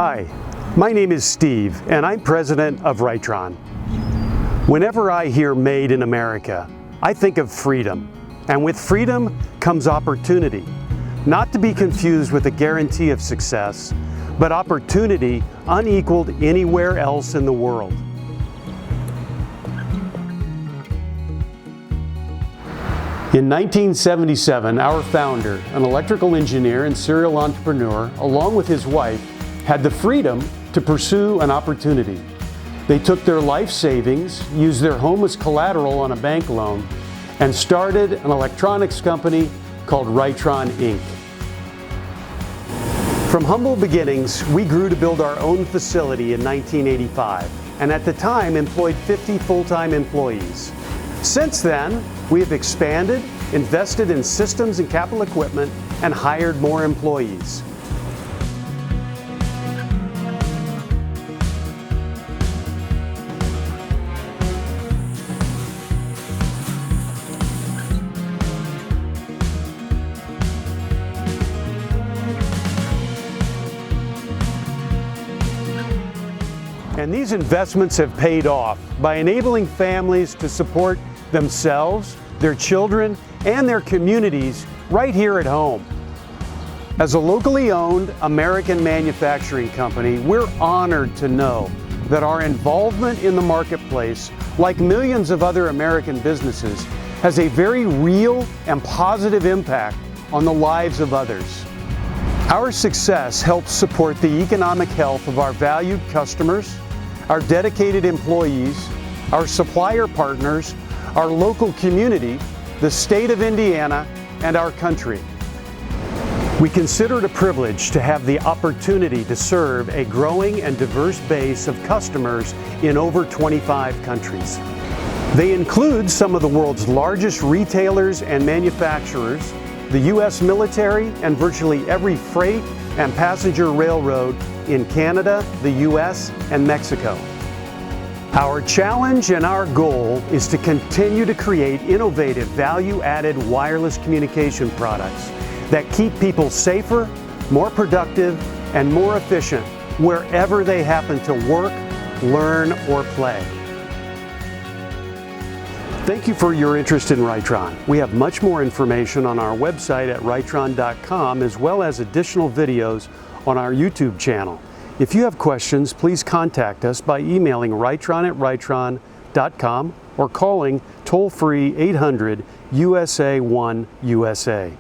Hi, my name is Steve, and I'm president of Ritron. Whenever I hear Made in America, I think of freedom. And with freedom comes opportunity. Not to be confused with a guarantee of success, but opportunity unequaled anywhere else in the world. In 1977, our founder, an electrical engineer and serial entrepreneur, along with his wife, had the freedom to pursue an opportunity. They took their life savings, used their home as collateral on a bank loan, and started an electronics company called Ritron, Inc. From humble beginnings, we grew to build our own facility in 1985, and at the time employed 50 full-time employees. Since then, we have expanded, invested in systems and capital equipment, and hired more employees. And these investments have paid off by enabling families to support themselves, their children, and their communities right here at home. As a locally owned American manufacturing company, we're honored to know that our involvement in the marketplace, like millions of other American businesses, has a very real and positive impact on the lives of others. Our success helps support the economic health of our valued customers, our dedicated employees, our supplier partners, our local community, the state of Indiana, and our country. We consider it a privilege to have the opportunity to serve a growing and diverse base of customers in over 25 countries. They include some of the world's largest retailers and manufacturers, the U.S. military, and virtually every freight and passenger railroad in Canada, the U.S., and Mexico. Our challenge and our goal is to continue to create innovative, value-added wireless communication products that keep people safer, more productive, and more efficient wherever they happen to work, learn, or play. Thank you for your interest in Ritron. We have much more information on our website at ritron.com, as well as additional videos on our YouTube channel. If you have questions, please contact us by emailing ritron@ritron.com or calling toll-free 800-USA-1-USA.